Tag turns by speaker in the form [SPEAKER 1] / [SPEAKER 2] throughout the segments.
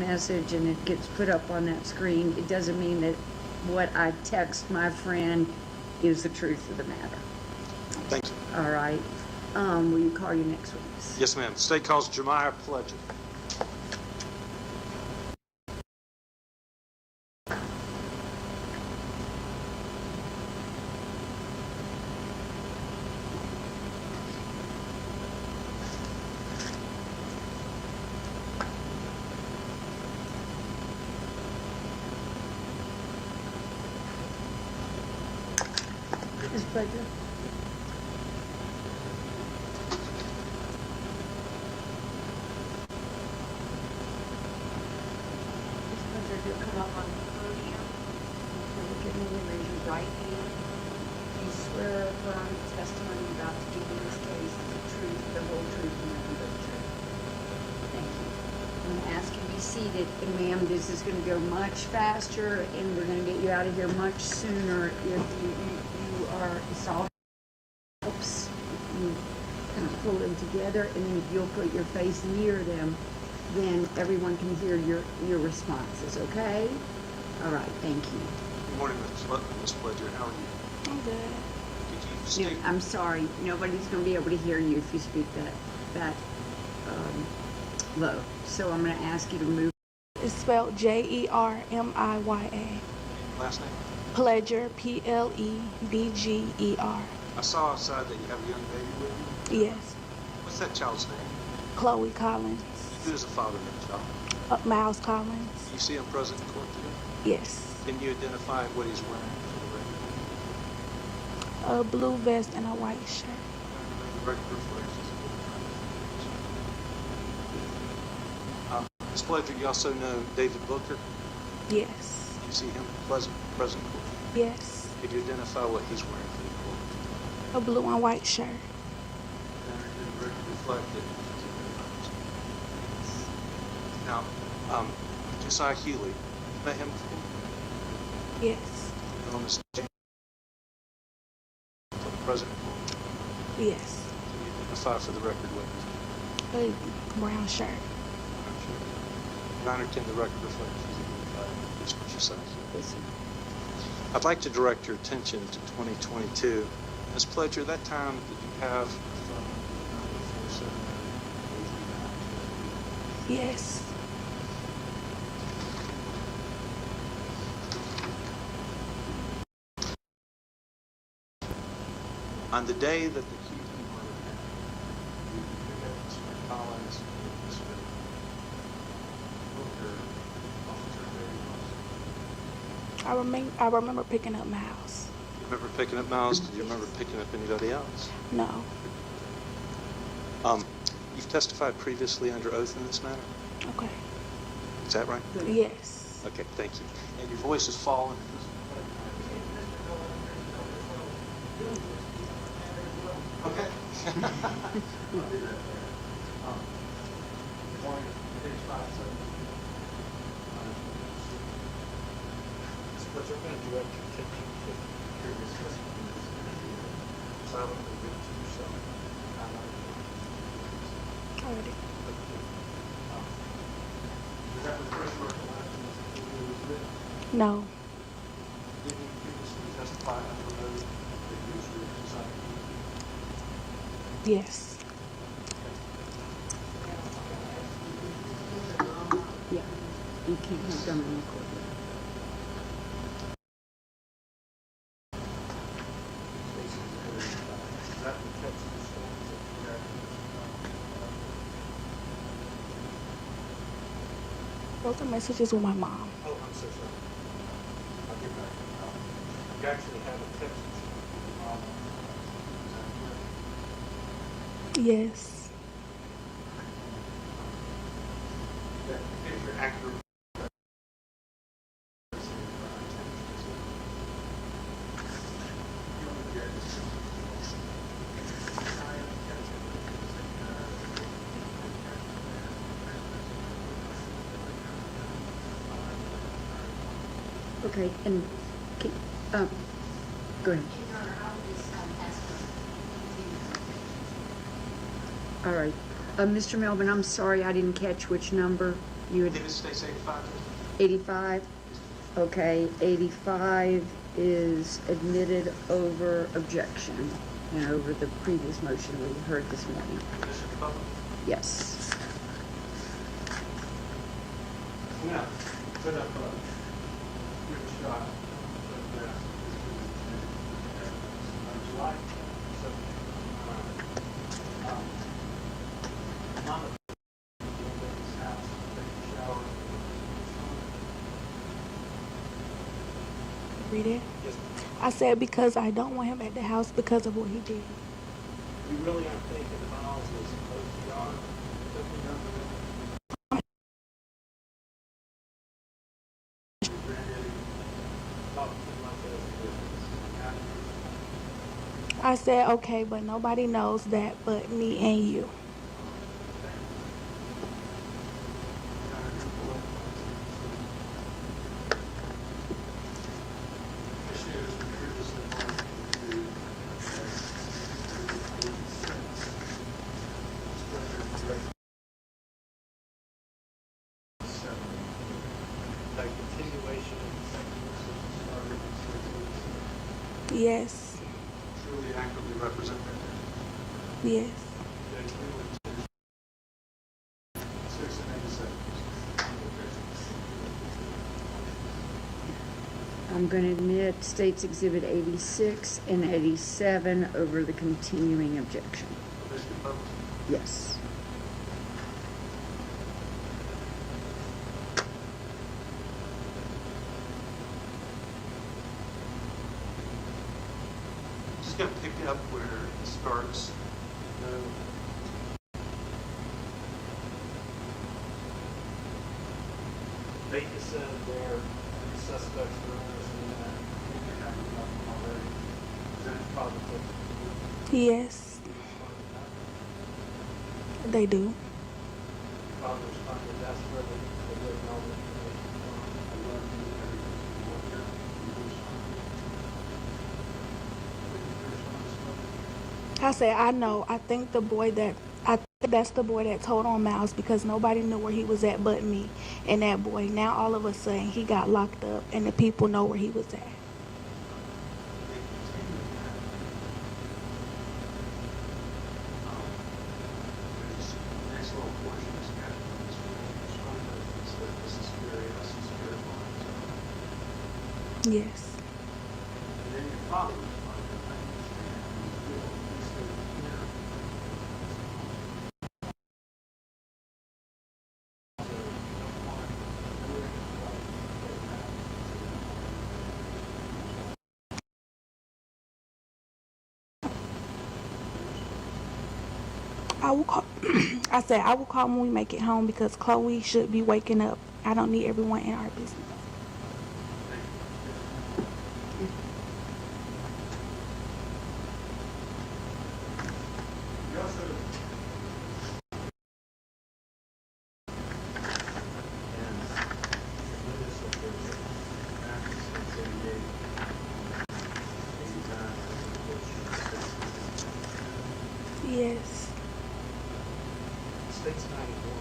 [SPEAKER 1] message and it gets put up on that screen, it doesn't mean that what I text my friend is the truth of the matter.
[SPEAKER 2] Thank you.
[SPEAKER 1] All right. Will you call your next witness?
[SPEAKER 2] Yes, ma'am. State calls Jemiah Pledger.
[SPEAKER 1] Ms. Pledger.
[SPEAKER 3] You'll come up on the podium. Look at me and raise your right hand. Do you swear or affirm the testimony you're about to give in this case is the truth, the whole truth, and nothing but the truth? Thank you.
[SPEAKER 1] I'm going to ask you to be seated. And ma'am, this is going to go much faster and we're going to get you out of here much sooner if you are, it's all helps. You kind of pull them together, and then if you'll put your face near them, then everyone can hear your responses, okay? All right, thank you.
[SPEAKER 2] Good morning, Ms. Pledger. How are you?
[SPEAKER 3] I'm good.
[SPEAKER 2] Could you state...
[SPEAKER 1] I'm sorry, nobody's going to be able to hear you if you speak that low. So I'm going to ask you to move.
[SPEAKER 4] It's spelled Jermiya.
[SPEAKER 2] Last name?
[SPEAKER 4] Pledger, Plebeger.
[SPEAKER 2] I saw outside that you have a young baby with you.
[SPEAKER 4] Yes.
[SPEAKER 2] What's that child's name?
[SPEAKER 4] Chloe Collins.
[SPEAKER 2] Who is the father of that child?
[SPEAKER 4] Miles Collins.
[SPEAKER 2] You see him present in court today?
[SPEAKER 4] Yes.
[SPEAKER 2] Can you identify what he's wearing for the record?
[SPEAKER 4] A blue vest and a white shirt.
[SPEAKER 2] The record reflects his Ms. Pledger, you also know David Booker?
[SPEAKER 4] Yes.
[SPEAKER 2] You see him present in court?
[SPEAKER 4] Yes.
[SPEAKER 2] Could you identify what he's wearing for the court?
[SPEAKER 4] A blue and white shirt.
[SPEAKER 2] And the record reflected. Now, Josiah Healy, you met him before?
[SPEAKER 4] Yes.
[SPEAKER 2] On the stage? President?
[SPEAKER 4] Yes.
[SPEAKER 2] Can you identify for the record what he's
[SPEAKER 4] A brown shirt.
[SPEAKER 2] wearing? 9 or 10, the record reflects he's identified. That's what you say. I'd like to direct your attention to 2022. Ms. Pledger, that time that you have from 947
[SPEAKER 4] Yes.
[SPEAKER 2] on the day that the accused murder happened, you pick up Mr. Collins and Mr. Booker, Officer David Ross.
[SPEAKER 4] I remember picking up Miles.
[SPEAKER 2] You remember picking up Miles? Did you remember picking up anybody else?
[SPEAKER 4] No.
[SPEAKER 2] You've testified previously under oath in this matter?
[SPEAKER 4] Okay.
[SPEAKER 2] Is that right?
[SPEAKER 4] Yes.
[SPEAKER 2] Okay, thank you. And your voice has fallen. Okay. But you're going to direct your attention to previous testimony. Silently read to yourself.
[SPEAKER 4] Already.
[SPEAKER 2] Is that the first recollection that it was written?
[SPEAKER 4] No.
[SPEAKER 2] Did you previously testify under oath that you was written inside?
[SPEAKER 4] Yes.
[SPEAKER 1] Yeah, you can't have them in the court.
[SPEAKER 2] Is that the text of the stories that you read?
[SPEAKER 4] Those are messages with my mom.
[SPEAKER 2] Oh, I'm so sorry. I'll get back. You actually have a text from your mom. Is that correct?
[SPEAKER 4] Yes.
[SPEAKER 2] That picture accurate.
[SPEAKER 1] Okay, and go ahead. All right. Mr. Melvin, I'm sorry I didn't catch which number. You
[SPEAKER 2] I
[SPEAKER 1] would,
[SPEAKER 2] think it states 85.
[SPEAKER 1] 85? Okay, 85 is admitted over objection and over the previous motion we heard this morning.
[SPEAKER 2] Commissioner Butler?
[SPEAKER 1] Yes.
[SPEAKER 5] Yeah, put up a good shot. July. So, Mama, his house, take a shower.
[SPEAKER 4] Read it.
[SPEAKER 5] Yes,
[SPEAKER 4] I said because I don't want him at the house because of what he did.
[SPEAKER 5] we really aren't thinking about all this OTR.
[SPEAKER 4] I said okay, but nobody knows that but me and you.
[SPEAKER 5] Like continuation
[SPEAKER 4] Yes.
[SPEAKER 2] Truly accurately represent that.
[SPEAKER 4] Yes.
[SPEAKER 2] 6 and 87.
[SPEAKER 1] I'm going to admit States Exhibit 86 and 87 over the continuing objection.
[SPEAKER 2] Commissioner Butler?
[SPEAKER 1] Yes.
[SPEAKER 2] Just going to pick up where it starts.
[SPEAKER 5] Baker said there the suspects were interested in that. They have nothing already. Is that probably
[SPEAKER 4] Yes. They do.
[SPEAKER 5] father responded desperately for getting all the information from. I love you,
[SPEAKER 4] I said I know. I think that's the boy that told on Miles because nobody knew where he was at but me and that boy. Now all of a sudden he got locked up and the people know where he was at.
[SPEAKER 2] Next little portion is this is very essence, very long.
[SPEAKER 4] Yes.
[SPEAKER 2] And then your father responded, I understand. He said,
[SPEAKER 4] I will call. I said I will call when we make it home because Chloe should be waking up. I don't need everyone in our business.
[SPEAKER 5] You also
[SPEAKER 4] Yes.
[SPEAKER 5] States 91.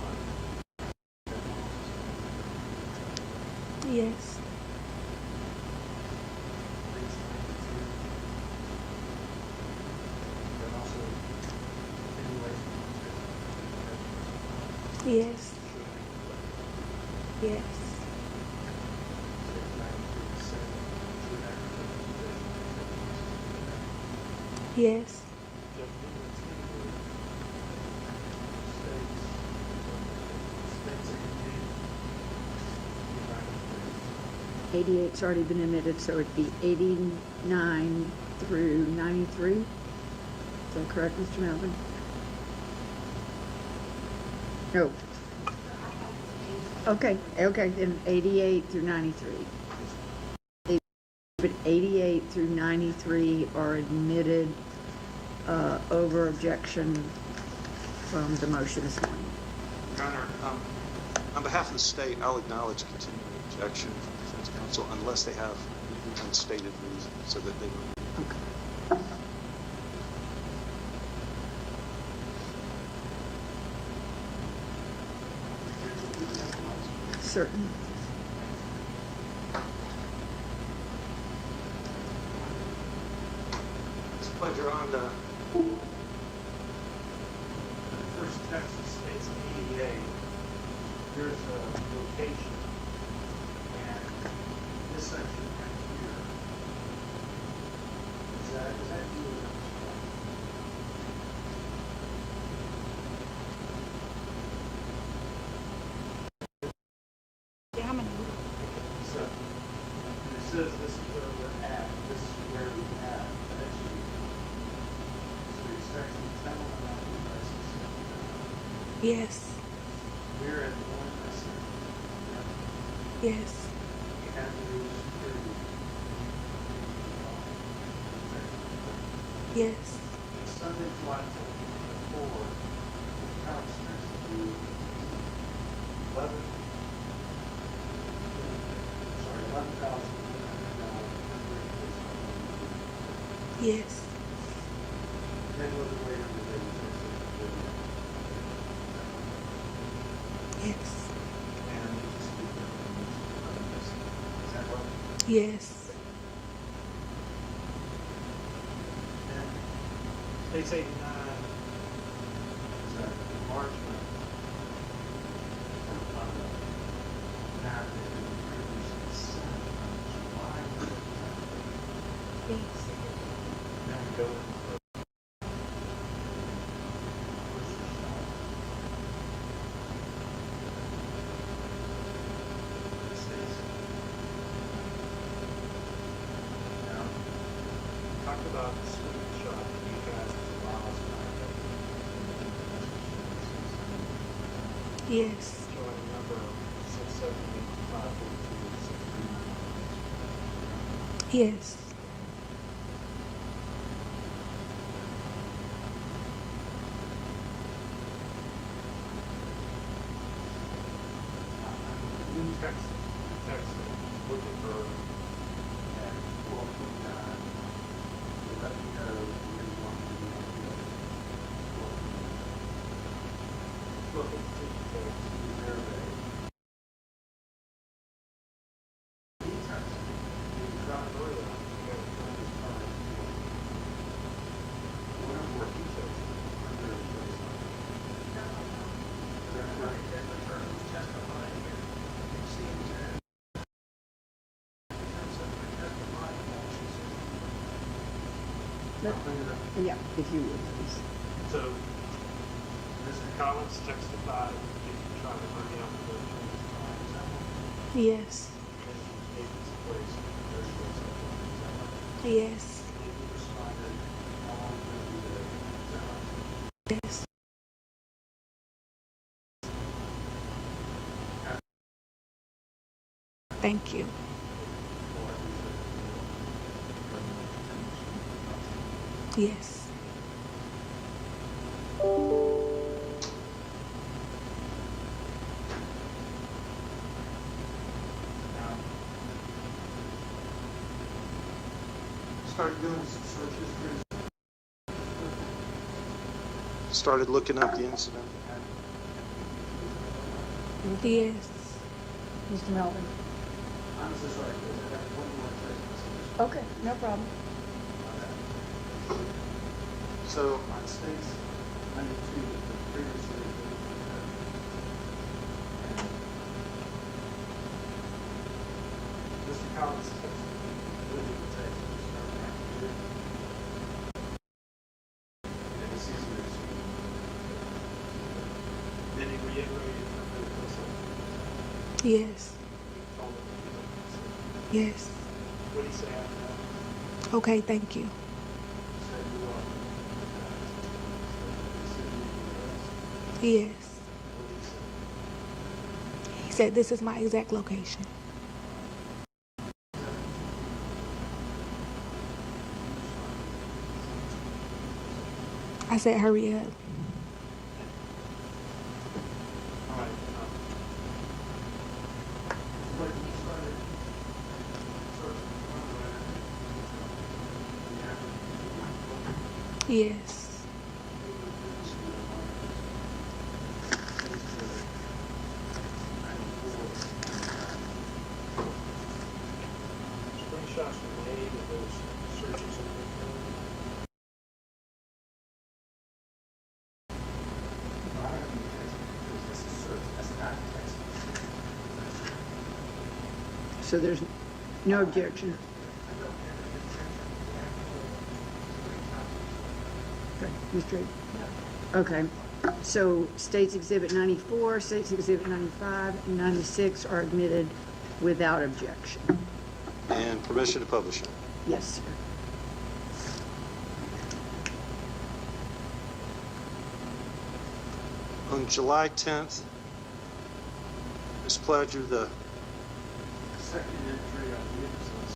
[SPEAKER 4] Yes. Yes. Yes. Yes.
[SPEAKER 1] 88's already been admitted, so it'd be 89 through 93. Is that correct, Mr. Melvin? No. Okay, then 88 through 93. But 88 through 93 are admitted over objection from the motion this morning.
[SPEAKER 2] Your Honor, on behalf of the state, I'll acknowledge continuing objection from defense counsel unless they have unstated reason so that they will.
[SPEAKER 1] Okay. certain.
[SPEAKER 2] Ms. Pledger, on the
[SPEAKER 5] First Texas states EDA, here's a location, and this section right here, is that you?
[SPEAKER 4] Yeah, I'm in.
[SPEAKER 5] So, it says this is where we're at, this is where we're at, that's you. So it's section 10 on that license.
[SPEAKER 4] Yes.
[SPEAKER 5] We're at the one license.
[SPEAKER 4] Yes.
[SPEAKER 5] You have to do security.
[SPEAKER 4] Yes.
[SPEAKER 5] Sunday flight to before the counselors do 11,000.
[SPEAKER 4] Yes.
[SPEAKER 5] Then was the way to the
[SPEAKER 4] Yes.
[SPEAKER 5] and you just do is that what?
[SPEAKER 4] Yes.
[SPEAKER 5] And states 89 is that enlargement on the map that we produced in July.
[SPEAKER 4] Yes.
[SPEAKER 5] Then we go for talk about the screenshot that you guys allow us
[SPEAKER 4] Yes.
[SPEAKER 5] showing number 678-542-639.
[SPEAKER 4] Yes.
[SPEAKER 5] New text, looking for at 12:29. Let me know when you want to do it. Look at the text, survey. Text, you got it earlier, you got to turn this part. Whatever work you chose, under the place. That's right, that's the term, testifying here. It seems that.
[SPEAKER 1] Yeah, if you would, please.
[SPEAKER 5] So, Mr. Collins testified if you try to bring up the attorney's time, is that one?
[SPEAKER 4] Yes.
[SPEAKER 5] And you gave us a place, there's a place up there, is that right?
[SPEAKER 4] Yes.
[SPEAKER 5] And you responded, how long will you be there? Is that right?
[SPEAKER 4] Yes. Thank you. Yes.
[SPEAKER 5] Now, started doing some search history.
[SPEAKER 2] started looking up the incident.
[SPEAKER 4] Yes.
[SPEAKER 1] Mr. Melvin.
[SPEAKER 5] I'm so sorry, because I got one more question.
[SPEAKER 1] Okay, no problem.
[SPEAKER 5] So on states 92, the previously, Mr. Collins texted me, living in Texas, starting after year. And he sees me this week. Then he reiterated for the person.
[SPEAKER 4] Yes.
[SPEAKER 5] He told him to do it.
[SPEAKER 4] Yes.
[SPEAKER 5] What did he say after that?
[SPEAKER 4] Okay, thank you.
[SPEAKER 5] He said, "You are." He said, "You are."
[SPEAKER 4] Yes.
[SPEAKER 5] What did he say?
[SPEAKER 4] He said this is my exact location. I said hurry up.
[SPEAKER 5] All right. But you started searching.
[SPEAKER 4] Yes.
[SPEAKER 5] shots were made and those searches have been done? I don't think that's because this is search, that's not text.
[SPEAKER 1] So there's no objection.
[SPEAKER 5] I don't have any objection to the actual screenshots.
[SPEAKER 1] Okay, Mr. Okay, so States Exhibit 94, States Exhibit 95, and 96 are admitted without objection.
[SPEAKER 2] And permission to publish it.
[SPEAKER 1] Yes, sir.
[SPEAKER 2] On July 10th, Ms. Pledger, the
[SPEAKER 5] Second entry on the innocence.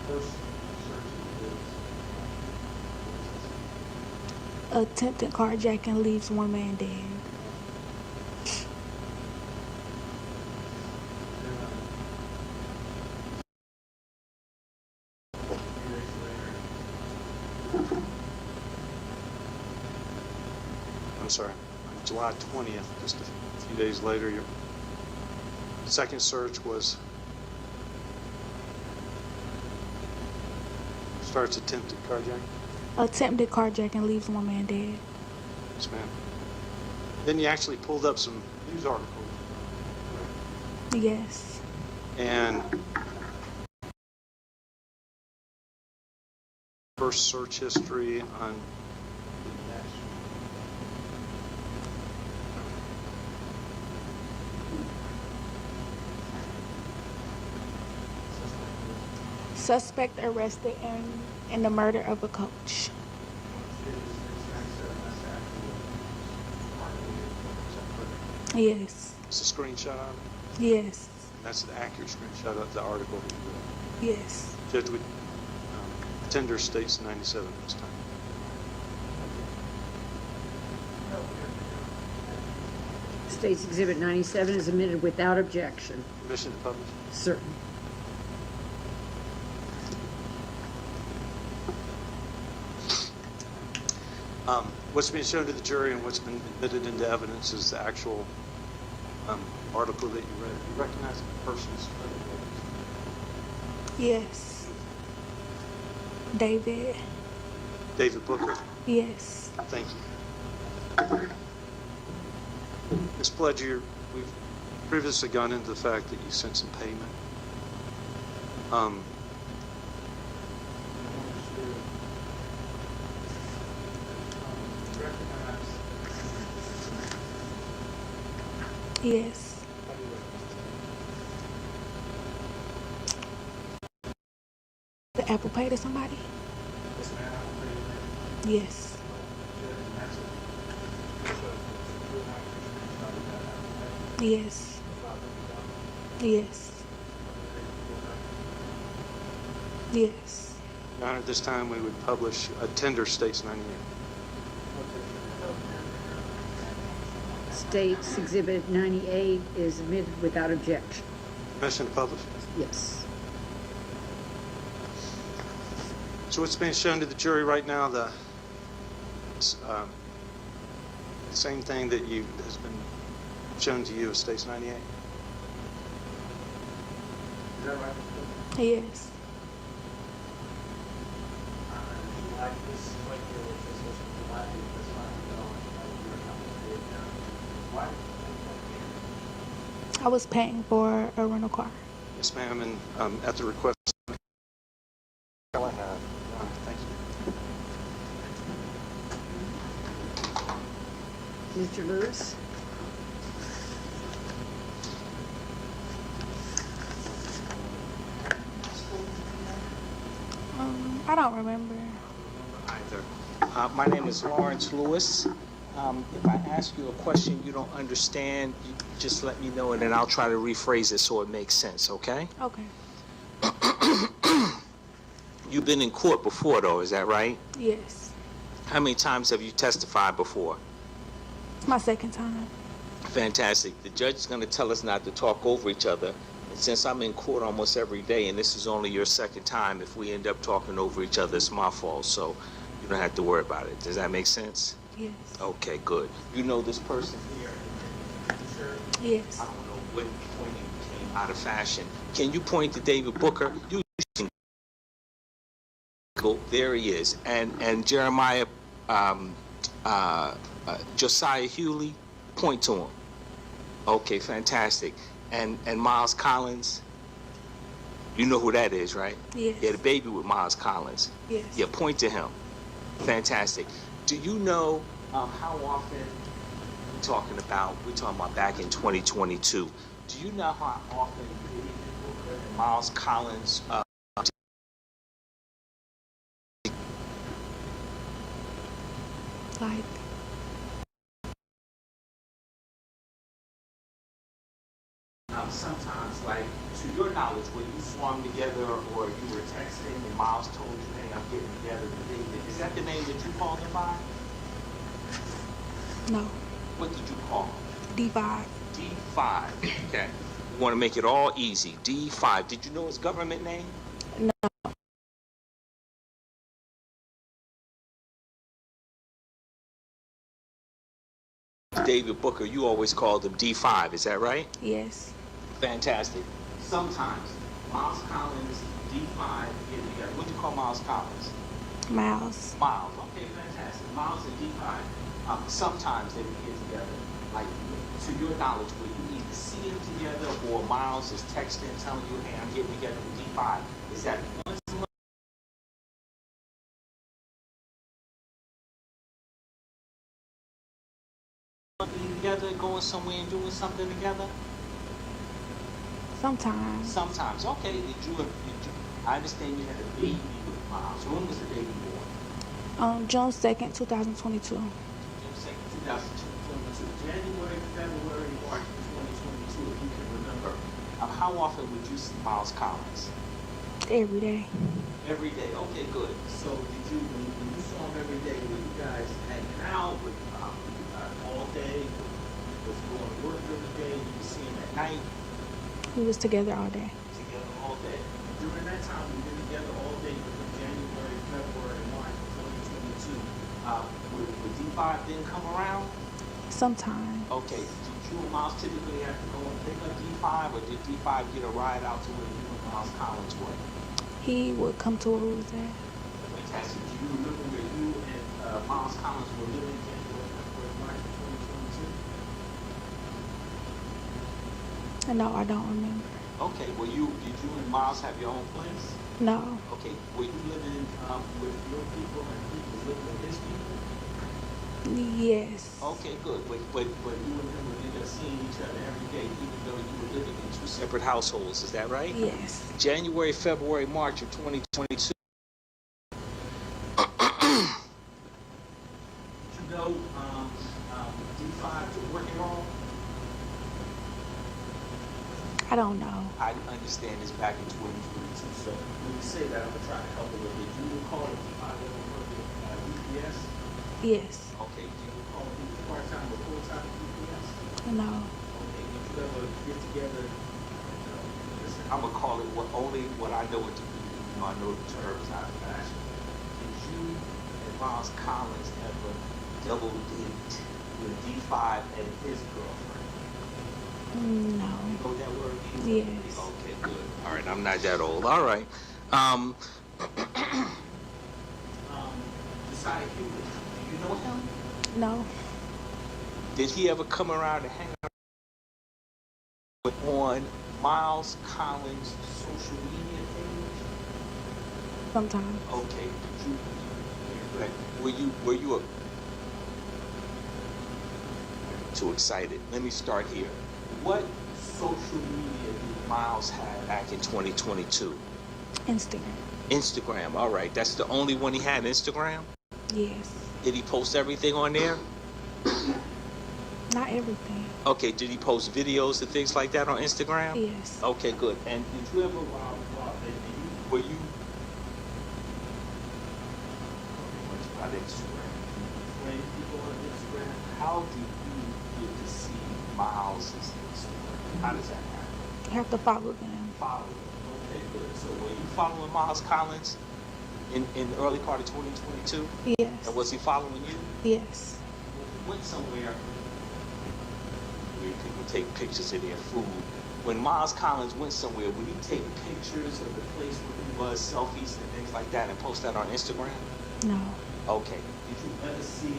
[SPEAKER 5] First search is
[SPEAKER 4] Attempted carjacking leaves one man dead.
[SPEAKER 2] I'm sorry, on July 20th, just a few days later, your second search was starts attempted carjacking.
[SPEAKER 4] Attempted carjacking leaves one man dead.
[SPEAKER 2] Yes, ma'am. Then you actually pulled up some news articles.
[SPEAKER 4] Yes.
[SPEAKER 2] And first search history on
[SPEAKER 4] Suspect arrested in the murder of a coach. Yes.
[SPEAKER 2] it's a screenshot of it.
[SPEAKER 4] Yes.
[SPEAKER 2] That's an accurate screenshot of the article that you read.
[SPEAKER 4] Yes.
[SPEAKER 2] Judge, would tender states 97 this time.
[SPEAKER 1] States Exhibit 97 is admitted without objection.
[SPEAKER 2] Permission to publish.
[SPEAKER 1] Certain.
[SPEAKER 2] What's being shown to the jury and what's been admitted into evidence is the actual article that you read. You recognize the person's
[SPEAKER 4] Yes. David.
[SPEAKER 2] David Booker.
[SPEAKER 4] Yes.
[SPEAKER 2] Thank you. Ms. Pledger, we've previously gone into the fact that you sent some payment.
[SPEAKER 4] Yes. The Apple Pay to somebody? Yes. Yes. Yes. Yes.
[SPEAKER 2] Your Honor, at this time we would publish a tender states 98.
[SPEAKER 1] States Exhibit 98 is admitted without objection.
[SPEAKER 2] Permission to publish.
[SPEAKER 1] Yes.
[SPEAKER 2] So what's being shown to the jury right now, the same thing that has been shown to you as states 98.
[SPEAKER 5] Is that right?
[SPEAKER 4] Yes.
[SPEAKER 5] Like this, like here, which is supposed to be Latin, this Why did you think
[SPEAKER 4] I was paying for a rental car.
[SPEAKER 2] Yes, ma'am, and at the request. All I have. Thank you.
[SPEAKER 1] Mr. Lewis?
[SPEAKER 4] I don't remember.
[SPEAKER 6] Either. My name is Lawrence Lewis. If I ask you a question you don't understand, you just let me know and then I'll try to rephrase it so it makes sense, okay?
[SPEAKER 4] Okay.
[SPEAKER 6] You've been in court before though, is that right?
[SPEAKER 4] Yes.
[SPEAKER 6] How many times have you testified before?
[SPEAKER 4] It's my second time.
[SPEAKER 6] Fantastic. The judge is going to tell us not to talk over each other. And since I'm in court almost every day and this is only your second time, if we end up talking over each other, it's my fault. So you don't have to worry about it. Does that make sense?
[SPEAKER 4] Yes.
[SPEAKER 6] Okay, good. You know this person here? Sure.
[SPEAKER 4] Yes.
[SPEAKER 6] I don't know when he came out of fashion. Can you point to David Booker? You can go. There he is. And Jeremiah, Josiah Hewley, point to him. Okay, fantastic. And Miles Collins, you know who that is, right?
[SPEAKER 4] Yes.
[SPEAKER 6] Yeah, the baby with Miles Collins.
[SPEAKER 4] Yes.
[SPEAKER 6] Yeah, point to him. Fantastic. Do you know how often we're talking about back in 2022? Do you know how often David Booker and Miles Collins
[SPEAKER 4] Like,
[SPEAKER 6] sometimes, like, to your knowledge, when you swung together or you were texting and Miles told you, hey, I'm getting together with David, is that the name that you called him by?
[SPEAKER 4] no.
[SPEAKER 6] What did you call him?
[SPEAKER 4] D5.
[SPEAKER 6] D5. Okay. We want to make it all easy. D5. Did you know his government name?
[SPEAKER 4] No.
[SPEAKER 6] David Booker, you always called him D5, is that right?
[SPEAKER 4] Yes.
[SPEAKER 6] Fantastic. Sometimes Miles Collins, D5, get together. What do you call Miles Collins?
[SPEAKER 4] Miles.
[SPEAKER 6] Miles. Okay, fantastic. Miles and D5. Sometimes they would get together. Like, to your knowledge, will you either see them together or Miles is texting telling you, hey, I'm getting together with D5? Is that once a month? Being together, going somewhere and doing something together?
[SPEAKER 4] Sometimes.
[SPEAKER 6] Sometimes. Okay. I understand you had a baby with Miles. When was the baby born?
[SPEAKER 4] June 2nd, 2022.
[SPEAKER 6] June 2nd, 2022.
[SPEAKER 5] January, February, March 2022, if you can remember.
[SPEAKER 6] How often would you see Miles Collins?
[SPEAKER 4] Every day.
[SPEAKER 6] Every day. Okay, good.
[SPEAKER 5] So did you, when you saw him every day, were you guys hanging out with all day? Was he going to work every day? Did you see him at night?
[SPEAKER 4] We was together all day.
[SPEAKER 5] Together all day. During that time, we've been together all day from January, February, March 2022.
[SPEAKER 6] Would D5 then come around?
[SPEAKER 4] Sometimes.
[SPEAKER 6] Okay. Did you and Miles typically have to go and pick up D5, or did D5 get a ride out to where you and Miles Collins were?
[SPEAKER 4] He would come to where we was at.
[SPEAKER 6] Fantastic. Do you remember where you and Miles Collins were living January, February, March 2022?
[SPEAKER 4] No, I don't remember.
[SPEAKER 6] Okay. Did you and Miles have your own place?
[SPEAKER 4] No.
[SPEAKER 6] Okay. Were you living with your people and he was living with his people?
[SPEAKER 4] Yes.
[SPEAKER 6] Okay, good. But you and him would end up seeing each other every day, even though you were living in two separate households. Is that right?
[SPEAKER 4] Yes.
[SPEAKER 6] January, February, March of 2022. Did you know D5 to work at all?
[SPEAKER 4] I don't know.
[SPEAKER 6] I understand this back in 2022. So when you say that, I'm gonna try to help a little bit. Do you recall that D5 ever worked at UPS?
[SPEAKER 4] Yes.
[SPEAKER 6] Okay. Do you recall if he was part-time or full-time at UPS?
[SPEAKER 4] No.
[SPEAKER 6] Okay. Did you ever get together? Listen, I'm gonna call it only what I know it to be. You know, I know the terms out of fashion. Did you and Miles Collins ever double date with D5 and his girlfriend?
[SPEAKER 4] No.
[SPEAKER 6] You know what that word means?
[SPEAKER 4] Yes.
[SPEAKER 6] Okay, good. All right, I'm not that old. All right. Josiah Hewlett, do you know him?
[SPEAKER 4] No.
[SPEAKER 6] Did he ever come around and hang out on Miles Collins' social media page?
[SPEAKER 4] Sometimes.
[SPEAKER 6] Okay. Were you too excited? Let me start here. What social media did Miles have back in 2022?
[SPEAKER 4] Instagram.
[SPEAKER 6] Instagram. All right. That's the only one he had, Instagram?
[SPEAKER 4] Yes.
[SPEAKER 6] Did he post everything on there?
[SPEAKER 4] Not everything.
[SPEAKER 6] Okay. Did he post videos and things like that on Instagram?
[SPEAKER 4] Yes.
[SPEAKER 6] Okay, good. And did you ever, were you on Instagram? When people on Instagram, how do you get to see Miles' Instagram? How does that happen?
[SPEAKER 4] You have to follow them.
[SPEAKER 6] Follow them. Okay, good. So were you following Miles Collins in the early part of 2022?
[SPEAKER 4] Yes.
[SPEAKER 6] And was he following you?
[SPEAKER 4] Yes.
[SPEAKER 6] went somewhere where people take pictures of their food. When Miles Collins went somewhere, would he take pictures of the place where he was, selfies and things like that, and post that on Instagram?
[SPEAKER 4] No.
[SPEAKER 6] Okay. Did you ever see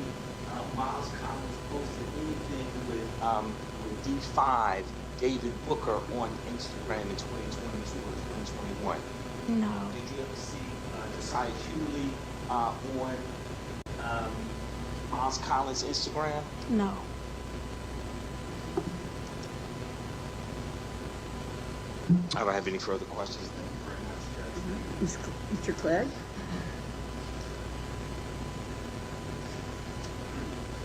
[SPEAKER 6] Miles Collins posted anything with D5 David Booker on Instagram in 2022 or 2021?
[SPEAKER 4] No.
[SPEAKER 6] Did you ever see Josiah Hewley on Miles Collins' Instagram?
[SPEAKER 4] No.
[SPEAKER 6] I don't have any further questions. Thank you very much, Judge.
[SPEAKER 1] Mr. Clegg?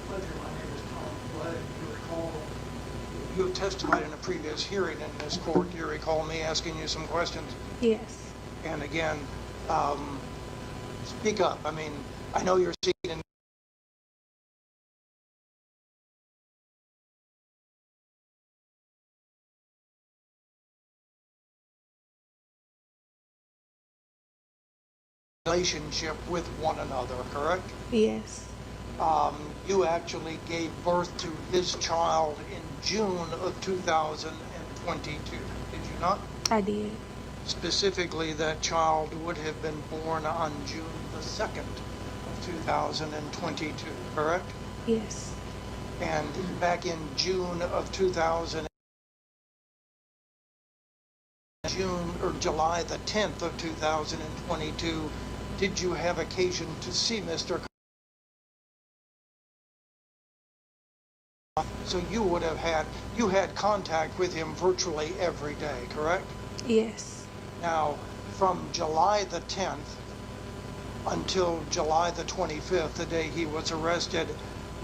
[SPEAKER 5] Pleasure, my name is Tom Flood. You recall,
[SPEAKER 7] You have testified in a previous hearing in this court. Do you recall me asking you some questions?
[SPEAKER 4] Yes.
[SPEAKER 7] And again, speak up. I mean, I know you're seeking relationship with one another, correct?
[SPEAKER 4] Yes.
[SPEAKER 7] You actually gave birth to his child in June of 2022, did you not?
[SPEAKER 4] I did.
[SPEAKER 7] Specifically, that child would have been born on June the 2nd of 2022, correct?
[SPEAKER 4] Yes.
[SPEAKER 7] And back in June of 2000, June or July the 10th of 2022, did you have occasion to see Mr. So you would have had contact with him virtually every day, correct?
[SPEAKER 4] Yes.
[SPEAKER 7] Now, from July the 10th until July the 25th, the day he was arrested,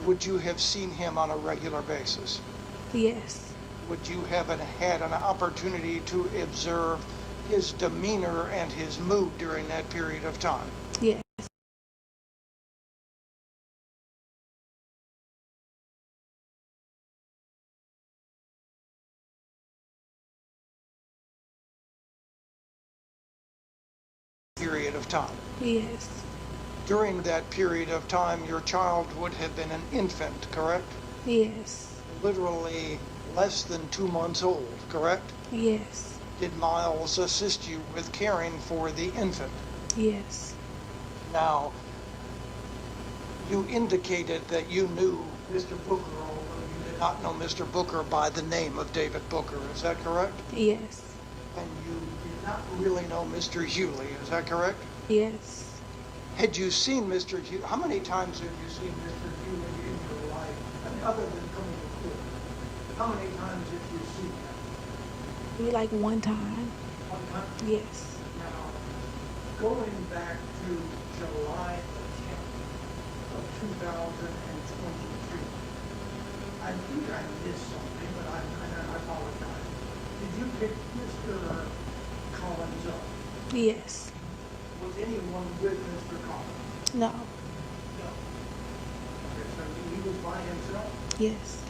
[SPEAKER 7] would you have seen him on a regular basis?
[SPEAKER 4] Yes.
[SPEAKER 7] Would you have had an opportunity to observe his demeanor and his mood during that period of time?
[SPEAKER 4] Yes.
[SPEAKER 7] Period of time.
[SPEAKER 4] Yes.
[SPEAKER 7] During that period of time, your child would have been an infant, correct?
[SPEAKER 4] Yes.
[SPEAKER 7] Literally less than 2 months old, correct?
[SPEAKER 4] Yes.
[SPEAKER 7] Did Miles assist you with caring for the infant?
[SPEAKER 4] Yes.
[SPEAKER 7] Now, you indicated that you knew Mr. Booker, although you did not know Mr. Booker by the name of David Booker. Is that correct?
[SPEAKER 4] Yes.
[SPEAKER 7] And you did not really know Mr. Hewley. Is that correct?
[SPEAKER 4] Yes.
[SPEAKER 7] Had you seen Mr. Hewley? How many times have you seen Mr. Hewley in your life? I mean, other than coming to court, how many times have you seen him?
[SPEAKER 4] Maybe like one time.
[SPEAKER 7] One time?
[SPEAKER 4] Yes.
[SPEAKER 5] now, going back to July the 10th of 2023, I think I missed something, but I apologize. Did you pick Mr. Collins up?
[SPEAKER 4] Yes.
[SPEAKER 5] Was anyone with Mr. Collins?
[SPEAKER 4] No.
[SPEAKER 5] No. Okay, so he was by himself?
[SPEAKER 4] Yes.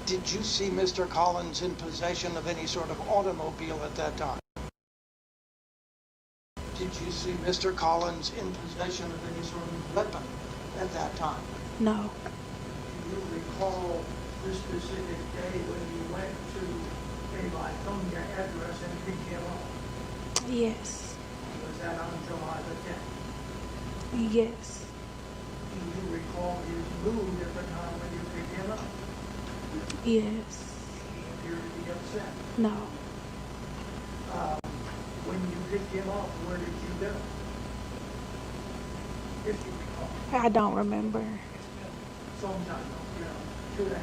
[SPEAKER 7] Did you see Mr. Collins in possession of any sort of automobile at that time? Did you see Mr. Collins in possession of any sort of weapon at that time?
[SPEAKER 4] No.
[SPEAKER 5] Do you recall the specific day when you went to a Lithonia address and picked him up?
[SPEAKER 4] Yes.
[SPEAKER 5] Was that on July the 10th?
[SPEAKER 4] Yes.
[SPEAKER 5] Do you recall his mood at the time when you picked him up?
[SPEAKER 4] Yes.
[SPEAKER 5] He appeared to be upset.
[SPEAKER 4] No.
[SPEAKER 5] When you picked him up, where did you go? If you recall.
[SPEAKER 4] I don't remember.
[SPEAKER 5] It's been some time, 2.5 years.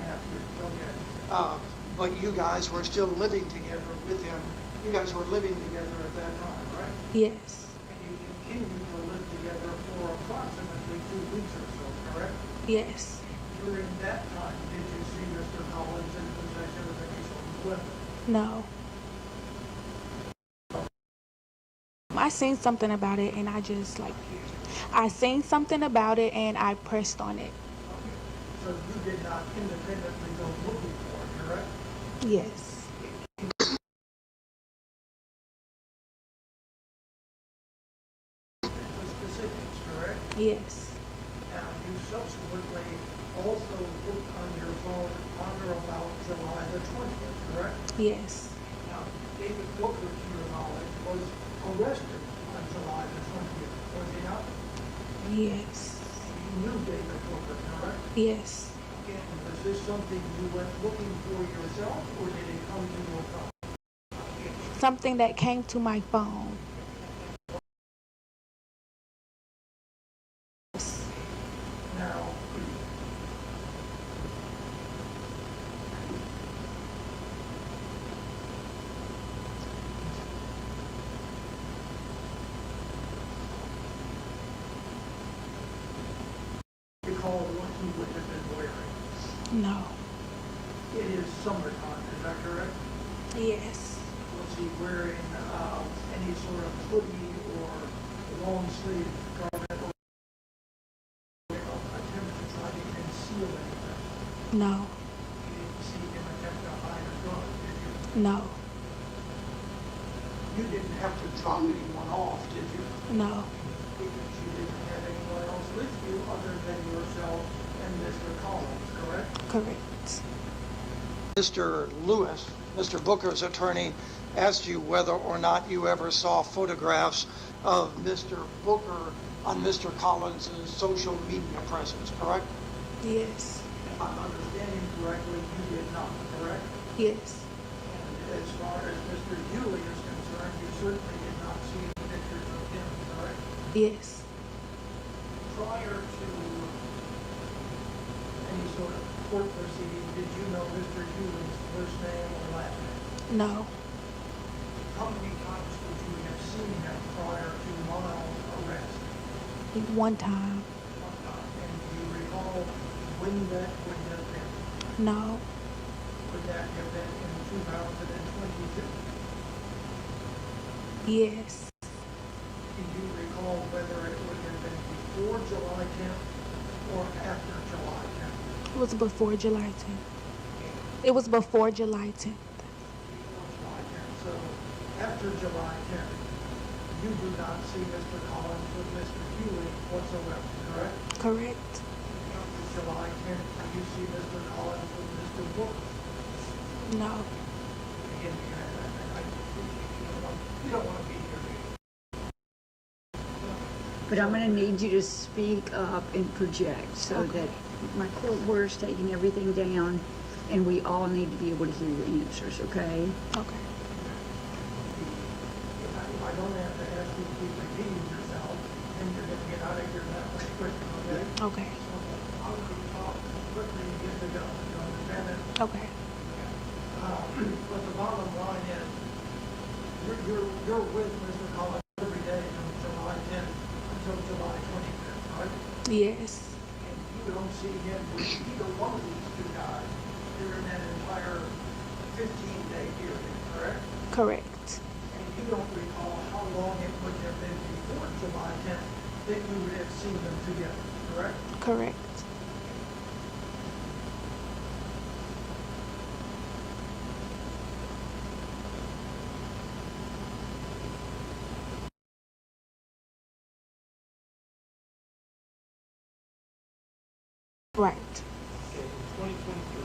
[SPEAKER 5] Go ahead.
[SPEAKER 7] But you guys were still living together with him. You guys were living together at that time, right?
[SPEAKER 4] Yes.
[SPEAKER 5] And you continued to live together for approximately 2 weeks or so, correct?
[SPEAKER 4] Yes.
[SPEAKER 5] During that time, did you see Mr. Collins in possession of any sort of weapon?
[SPEAKER 4] No. I seen something about it and I seen something about it and I pressed on it.
[SPEAKER 5] Okay. So you did not independently go looking for it, correct?
[SPEAKER 4] Yes.
[SPEAKER 5] The specific
[SPEAKER 4] Yes.
[SPEAKER 5] Now, you subsequently also looked on your phone on or about July the 20th, correct?
[SPEAKER 4] Yes.
[SPEAKER 5] Now, David Booker, to your knowledge, was arrested on July the 20th, was he not?
[SPEAKER 4] Yes.
[SPEAKER 5] You knew David Booker, correct?
[SPEAKER 4] Yes.
[SPEAKER 5] Again, was this something you went looking for yourself, or did it come to your phone?
[SPEAKER 4] Something that came to my phone.
[SPEAKER 5] Now, recall what he would have been wearing.
[SPEAKER 4] No.
[SPEAKER 5] It is summertime, is that correct?
[SPEAKER 4] Yes.
[SPEAKER 5] Was he wearing any sort of hoodie or long sleeve garment or attempt to try to conceal anything?
[SPEAKER 4] No.
[SPEAKER 5] You didn't see him attempt to hide a gun, did you?
[SPEAKER 4] No.
[SPEAKER 5] You didn't have to drop anyone off, did you?
[SPEAKER 4] No.
[SPEAKER 5] Because you didn't have anyone else with you other than yourself and Mr. Collins, correct?
[SPEAKER 4] Correct.
[SPEAKER 7] Mr. Lewis, Mr. Booker's attorney, asked you whether or not you ever saw photographs of Mr. Booker on Mr. Collins' social media presence, correct?
[SPEAKER 4] Yes.
[SPEAKER 5] If I'm understanding correctly, you did not, correct?
[SPEAKER 4] Yes.
[SPEAKER 5] And as far as Mr. Hewley is concerned, you certainly did not see any pictures of him, correct?
[SPEAKER 4] Yes.
[SPEAKER 5] Prior to any sort of court proceeding, did you know Mr. Hewley's first name or last name?
[SPEAKER 4] No.
[SPEAKER 5] How many times would you have seen him prior to Miles' arrest?
[SPEAKER 4] One time.
[SPEAKER 5] One time. And do you recall when that would have been?
[SPEAKER 4] No.
[SPEAKER 5] Would that have been in 2022?
[SPEAKER 4] Yes.
[SPEAKER 5] Do you recall whether it would have been before July 10th or after July 10th?
[SPEAKER 4] It was before July 10th. It was before July 10th.
[SPEAKER 5] Before July 10th. So after July 10th, you do not see Mr. Collins with Mr. Hewley whatsoever, correct?
[SPEAKER 4] Correct.
[SPEAKER 5] After July 10th, do you see Mr. Collins with Mr. Booker?
[SPEAKER 4] No.
[SPEAKER 5] Again, you don't want to be here.
[SPEAKER 1] But I'm gonna need you to speak up and project so
[SPEAKER 4] Okay.
[SPEAKER 1] that my court order's taking everything down and we all need to be able to hear your answers, okay?
[SPEAKER 4] Okay.
[SPEAKER 5] If I don't have to ask you to keep repeating yourself, then you're going to get out of here that much quicker, okay?
[SPEAKER 4] Okay.
[SPEAKER 5] So I'll be talk quickly and get to go. You understand that?
[SPEAKER 4] Okay.
[SPEAKER 5] But the bottom line is, you're with Mr. Collins every day from July 10th until July 25th, right?
[SPEAKER 4] Yes.
[SPEAKER 5] And you don't see him with either one of these two guys during that entire 15-day period, correct?
[SPEAKER 4] Correct.
[SPEAKER 5] And you don't recall how long it would have been before July 10th that you would have seen them together, correct?
[SPEAKER 4] Correct. Right.
[SPEAKER 6] Okay, in 2023.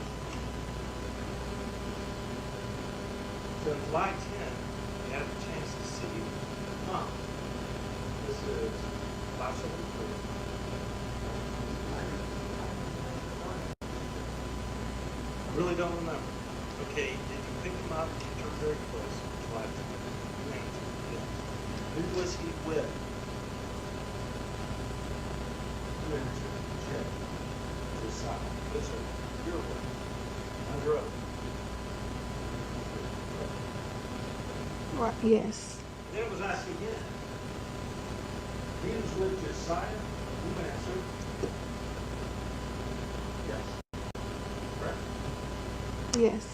[SPEAKER 6] So in July 10, you had the chance to see Mom. This is last October. I really don't remember. Okay, did you pick him up? You were very close. July 10th. Yes. Who was he with? You answered. Check. Decide. Yes, sir. You're with. Under oath.
[SPEAKER 4] Right. Yes.
[SPEAKER 6] Then it was asked again. He was with Josiah. Who answered? Yes. Correct?
[SPEAKER 4] Yes.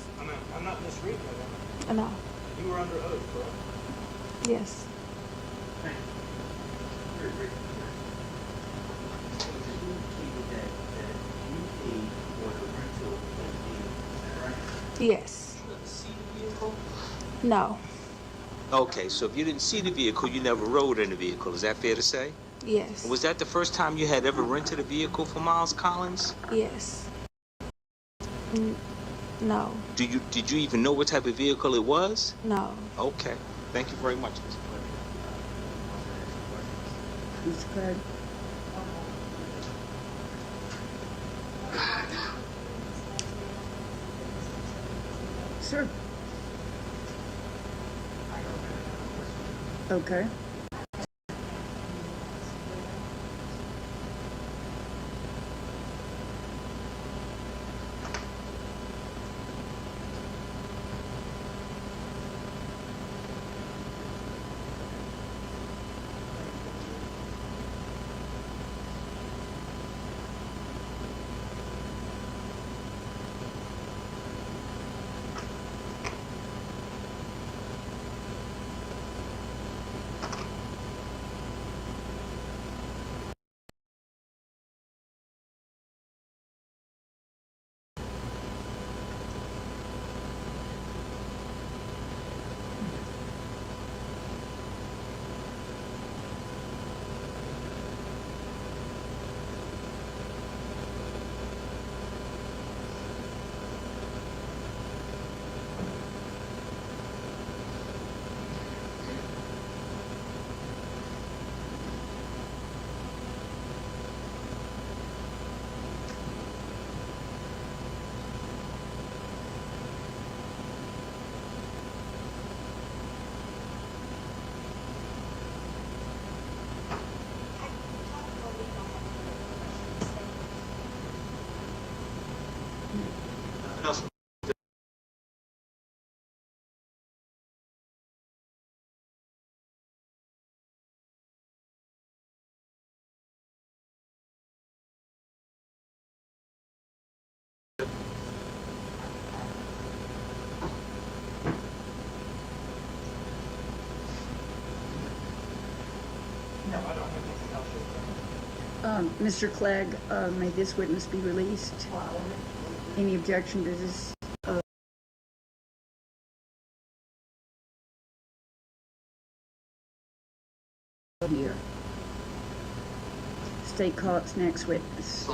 [SPEAKER 6] I'm not misreading it.
[SPEAKER 4] No.
[SPEAKER 6] You were under oath, correct?
[SPEAKER 4] Yes.
[SPEAKER 6] Thank you. Very brief.
[SPEAKER 8] So you indicated that you paid for the rental of the vehicle, is that right?
[SPEAKER 4] Yes.
[SPEAKER 8] You didn't see the vehicle?
[SPEAKER 4] No.
[SPEAKER 8] Okay, so if you didn't see the vehicle, you never rode in the vehicle, is that fair to say?
[SPEAKER 4] Yes.
[SPEAKER 6] Was that the first time you had ever rented a vehicle for Miles Collins?
[SPEAKER 4] Yes. No.
[SPEAKER 6] Did you even know what type of vehicle it was?
[SPEAKER 4] No.
[SPEAKER 6] Okay. Thank you very much, Mr. Clegg.
[SPEAKER 1] Mr. Craig? Sir? Okay.
[SPEAKER 5] No, I don't have anything else.
[SPEAKER 1] Mr. Clegg, may this witness be released? Any objection to this? Here. State call its next witness.